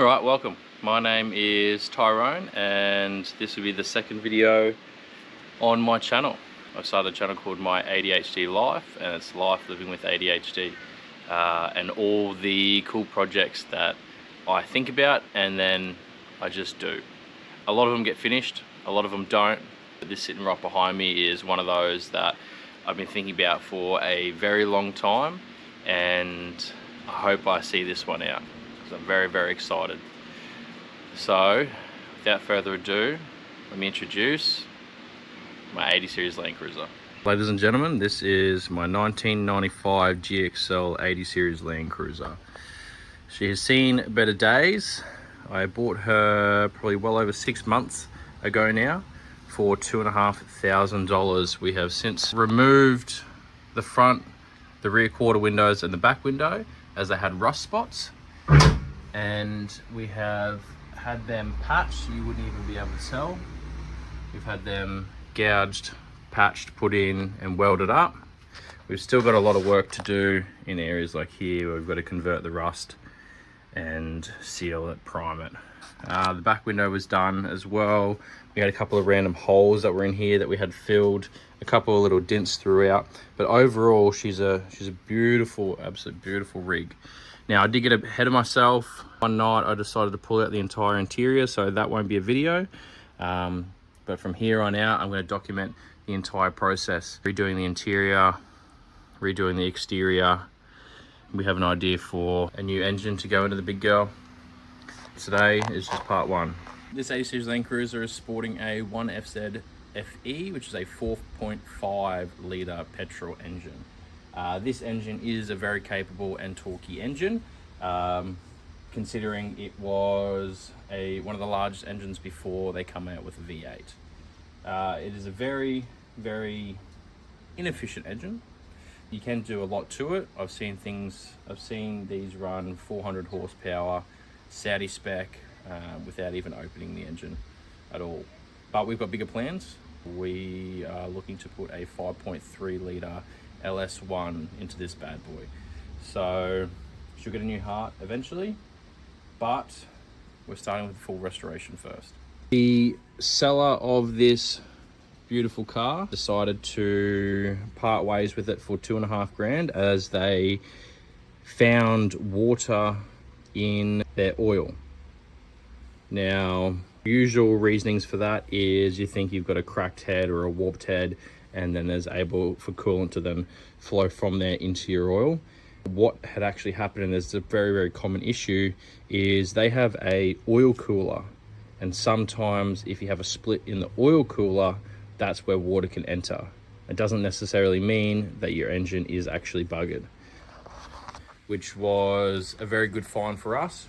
Alright, welcome. My name is Tyrone and this will be the second video on my channel. I started a channel called My ADHD Life, and it's life living with ADHD and all the cool projects that I think about and then I just do. A lot of them get finished, a lot of them don't. This sitting right behind me is one of those that I've been thinking about for a very long time, and I hope I see this one out. I'm very excited. So without further ado, let me introduce my 80 Series LandCruiser. Ladies and gentlemen, this is my 1995 GXL 80 Series LandCruiser. She has seen better days. I bought her probably well over 6 months ago now for $2,500. We have since removed the front, the rear quarter windows and the back window as they had rust spots. And we have had them patched, you wouldn't even be able to tell. We've had them gouged, patched, put in and welded up. We've still got a lot of work to do in areas like here where we've got to convert the rust and seal it, prime it. The back window was done as well. We had a couple of random holes that were in here that we had filled, a couple of little dents throughout, but overall she's a beautiful, absolute beautiful rig. Now I did get ahead of myself. One night I decided to pull out the entire interior, so that won't be a video. But from here on out, I'm going to document the entire process. Redoing the interior, redoing the exterior. We have an idea for a new engine to go into the big girl. Today is just part one. This 80 Series LandCruiser is sporting a 1FZ FE, which is a 4.5 litre petrol engine. This engine is a very capable and torquey engine, considering it was one of the largest engines before they come out with a V8. It is a very inefficient engine. You can do a lot to it. I've seen these run 400 horsepower, Saudi spec, without even opening the engine at all. But we've got bigger plans. We are looking to put a 5.3 litre LS1 into this bad boy. So she'll get a new heart eventually, but we're starting with the full restoration first. The seller of this beautiful car decided to part ways with it for $2.5 grand as they found water in their oil. Now, usual reasonings for that is you think you've got a cracked head or a warped head, and then there's able for coolant to then flow from there into your oil. What had actually happened, and there's a very common issue, is they have a oil cooler, and sometimes if you have a split in the oil cooler, that's where water can enter. It doesn't necessarily mean that your engine is actually buggered, which was a very good find for us.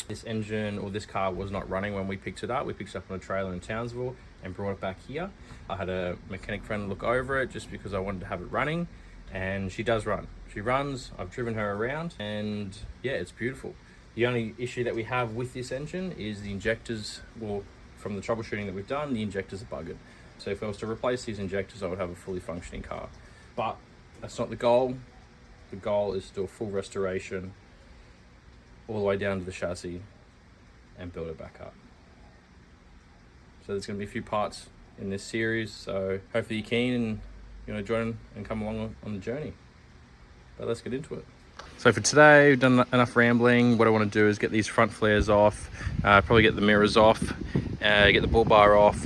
This engine, or this car, was not running when we picked it up. We picked it up on a trailer in Townsville and brought it back here. I had a mechanic friend look over it just because I wanted to have it running, and she does run. She runs. I've driven her around, and yeah, it's beautiful. The only issue that we have with this engine is the injectors. Well, from the troubleshooting that we've done, the injectors are buggered. So if I was to replace these injectors, I would have a fully functioning car. But that's not the goal. The goal is to do a full restoration all the way down to the chassis and build it back up. So there's going to be a few parts in this series, so hopefully you're keen and you want to join and come along on the journey. But let's get into it. So for today, we've done enough rambling. What I want to do is get these front flares off, probably get the mirrors off, get the bull bar off,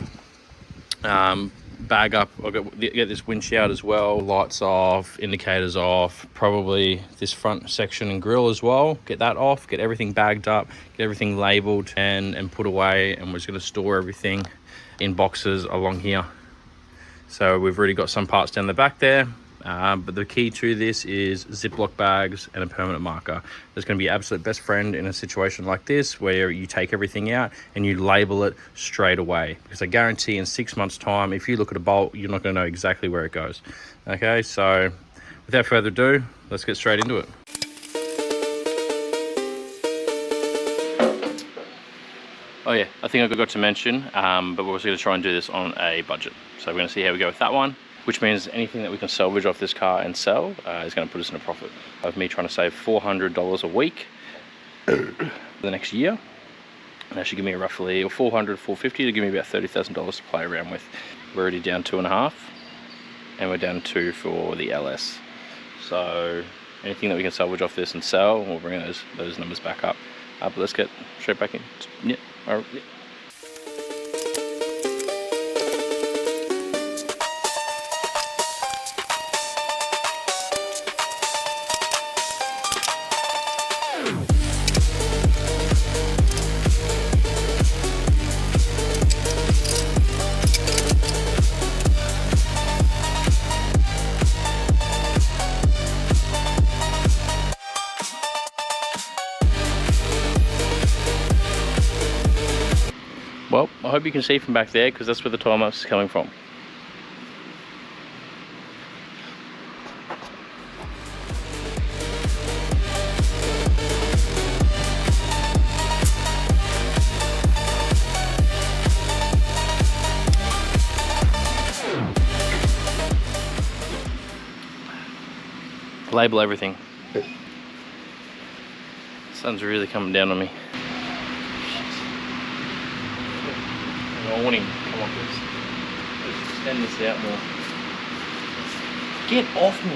bag up. I'll get this windshield as well, lights off, indicators off, probably this front section and grille as well. Get that off, get everything bagged up, get everything labeled and put away, and we're just going to store everything in boxes along here. So we've already got some parts down the back there, but the key to this is Ziploc bags and a permanent marker. That's going to be your absolute best friend in a situation like this, where you take everything out and you label it straight away, because I guarantee in 6 months time, if you look at a bolt, you're not going to know exactly where it goes. Okay, so without further ado, let's get straight into it. Oh yeah, I think I forgot to mention, but we're also going to try and do this on a budget. So we're going to see how we go with that one. which means anything that we can salvage off this car and sell is going to put us in a profit. Of me trying to save $400 a week, the next year. And that should give me roughly, or 400, 450 to give me about $30,000 to play around with. We're already down 2.5, and we're down 2 for the LS. So anything that we can salvage off this and sell, we'll bring those numbers back up. But let's get straight back in. Yeah. All right. Yeah. Well, I hope you can see from back there, because that's where the time lapse is coming from. Label everything. The sun's really coming down on me. Awning, come on, let's extend this out more. Get off me!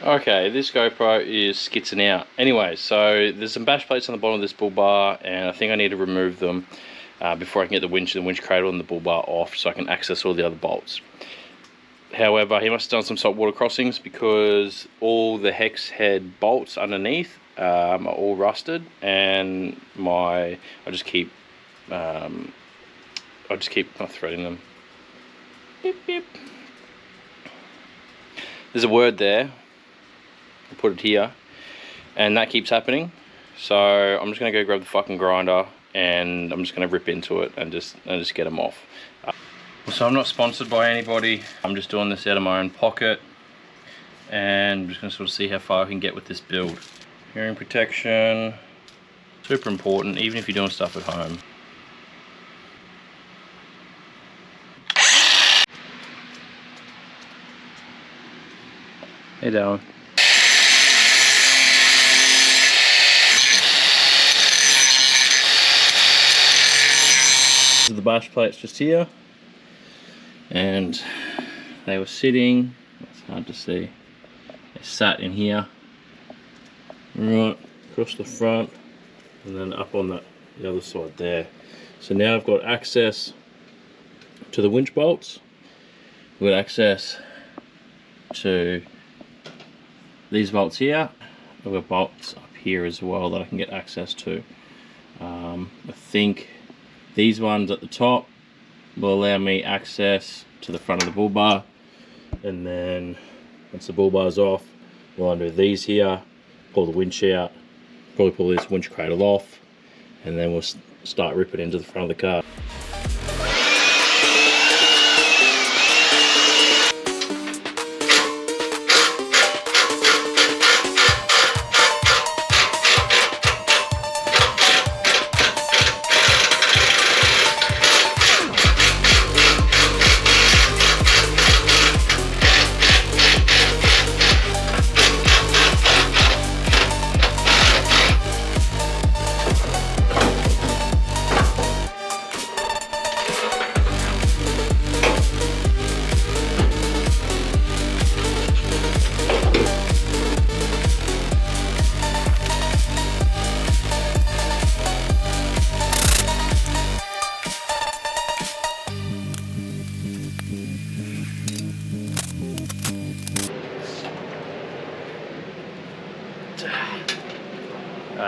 Okay, this GoPro is skitzing out. Anyway, so there's some bash plates on the bottom of this bull bar, and I think I need to remove them before I can get the winch cradle and the bull bar off, so I can access all the other bolts. However, he must have done some saltwater crossings, because all the hex head bolts underneath are all rusted, and I just keep not threading them. Beep, beep. There's a word there. I'll put it here, and that keeps happening. So I'm just gonna go grab the fucking grinder, and I'm just gonna rip into it and just get them off. So I'm not sponsored by anybody. I'm just doing this out of my own pocket, and I'm just gonna sort of see how far I can get with this build. Hearing protection, super important, even if you're doing stuff at home. Hey, Darren. The bash plates just here, and they were sitting, it's hard to see, they sat in here, right across the front, and then up on the other side there. So now I've got access to the winch bolts, I've got access to these bolts here, I've got bolts up here as well that I can get access to. I think these ones at the top will allow me access to the front of the bull bar, and then once the bull bar's off, we'll undo these here, pull the winch out, probably pull this winch cradle off, and then we'll start ripping into the front of the car.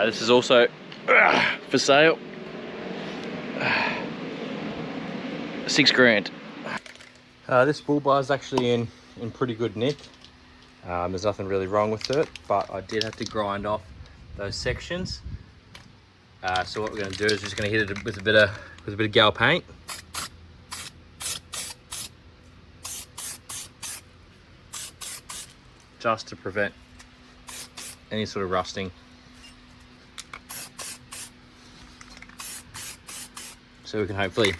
This is also for sale. $6 grand. This bull bar is actually in pretty good nick. There's nothing really wrong with it, but I did have to grind off those sections. So what we're going to do is just going to hit it with a bit of gal paint. Just to prevent any sort of rusting. so we can hopefully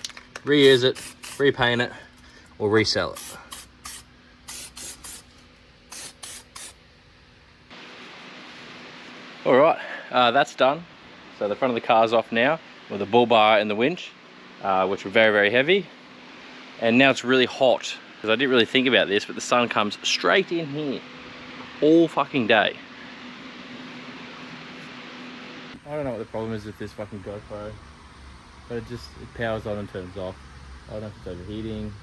reuse it, repaint it, or resell it. All right, that's done. So the front of the car's off now with the bull bar and the winch, which were very, very heavy. And now it's really hot, because I didn't really think about this, but the sun comes straight in here all fucking day. I don't know what the problem is with this fucking GoPro, but it powers on and turns off. I don't know if it's overheating.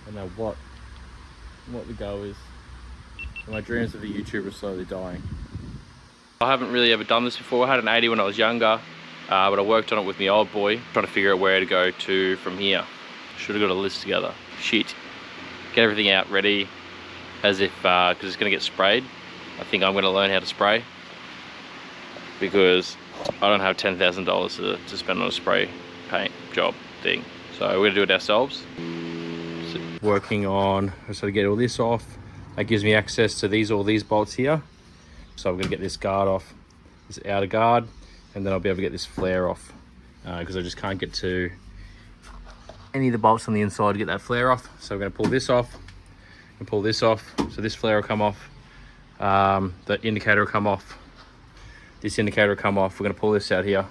I don't know what the go is. My dreams of a YouTuber are slowly dying. I haven't really ever done this before. I had an 80 when I was younger, but I worked on it with my old boy, trying to figure out where to go to from here. Should have got a list together. Shit. Get everything out ready, as if, because it's going to get sprayed. I think I'm going to learn how to spray, because I don't have $10,000 to spend on a spray paint job thing. So we're going to do it ourselves. So working on, so to get all this off, that gives me access to all these bolts here. So I'm going to get this guard off, this outer guard, and then I'll be able to get this flare off, because I just can't get to any of the bolts on the inside to get that flare off. So we're going to pull this off and pull this off. So this flare will come off, the indicator will come off, this indicator will come off. We're going to pull this out here.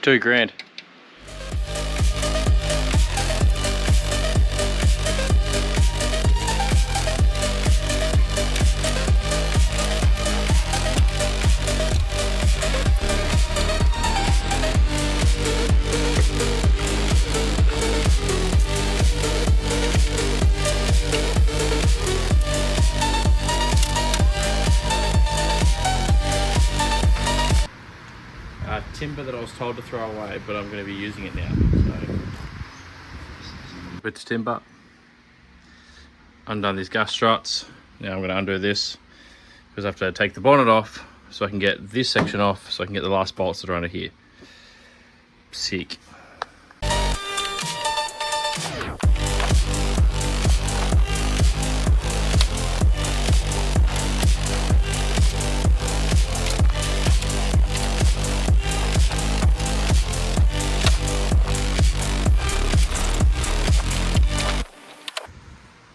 $2,000. Timber that I was told to throw away, but I'm going to be using it now. So, bits of timber. Undone these gas struts. Now I'm going to undo this, because I have to take the bonnet off so I can get this section off, so I can get the last bolts that are under here. Sick.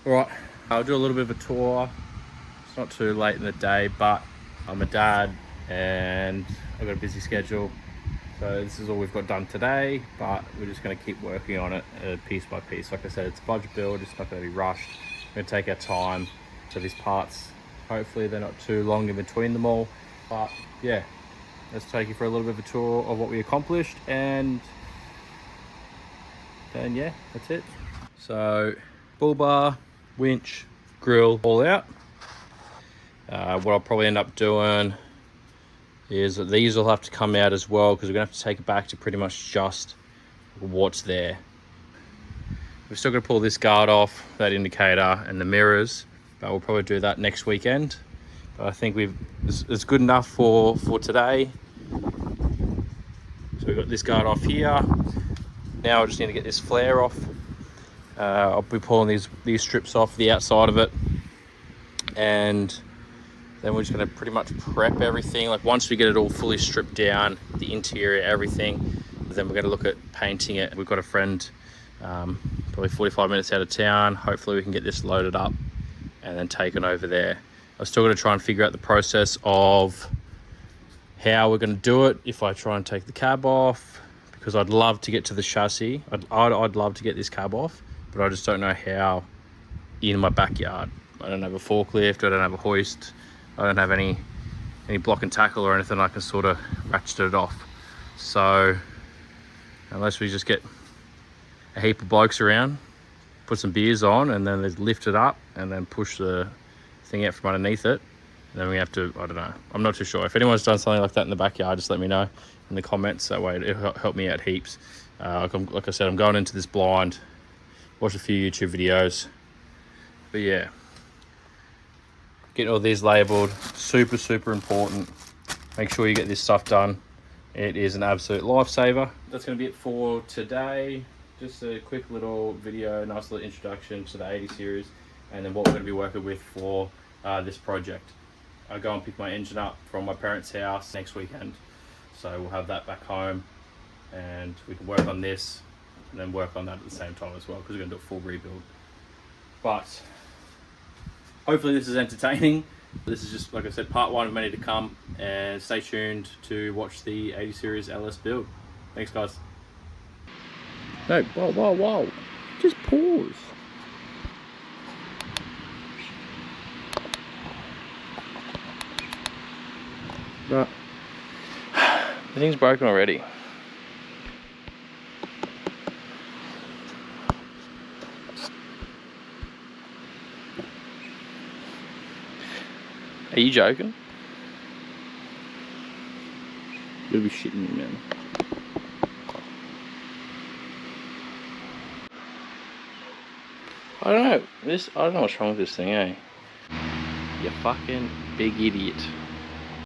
Alright, I'll do a little bit of a tour. It's not too late in the day, but I'm a dad and I've got a busy schedule. So this is all we've got done today, but we're just going to keep working on it piece by piece. Like I said, it's a budget build, it's not going to be rushed. We're going to take our time. So these parts, hopefully they're not too long in between them all. But yeah, let's take you for a little bit of a tour of what we accomplished, and then yeah, that's it. So bull bar, winch, grill, all out. What I'll probably end up doing is that these will have to come out as well, because we're gonna have to take it back to pretty much just what's there. We're still gonna pull this guard off, that indicator and the mirrors, but we'll probably do that next weekend. But I think it's good enough for today. So we've got this guard off here. Now I just need to get this flare off. I'll be pulling these strips off the outside of it, and then we're just going to pretty much prep everything. Like once we get it all fully stripped down, the interior, everything, then we're going to look at painting it. We've got a friend probably 45 minutes out of town. Hopefully we can get this loaded up and then taken over there. I'm still going to try and figure out the process of how we're going to do it. If I try and take the cab off, because I'd love to get to the chassis. I'd love to get this cab off, but I just don't know how in my backyard. I don't have a forklift, I don't have a hoist, I don't have any block and tackle or anything I can sort of ratchet it off. So unless we just get a heap of blokes around, put some beers on, and then lift it up and then push the thing out from underneath it, and then we have to, I don't know, I'm not too sure. If anyone's done something like that in the backyard, just let me know in the comments. That way it'll help me out heaps. Like I said, I'm going into this blind. Watched a few YouTube videos. But yeah, getting all these labelled, super important. Make sure you get this stuff done. It is an absolute lifesaver. That's going to be it for today. Just a quick little video, nice little introduction to the 80 series, and then what we're going to be working with for this project. I go and pick my engine up from my parents' house next weekend, so we'll have that back home, and we can work on this and then work on that at the same time as well, because we're going to do a full rebuild. But hopefully this is entertaining. This is just, like I said, part one of many to come, and stay tuned to watch the 80 series LS build. Thanks, guys. No, whoa. Just pause. But the thing's broken already. Are you joking? You'll be shitting me, man. I don't know what's wrong with this thing, eh? You fucking big idiot.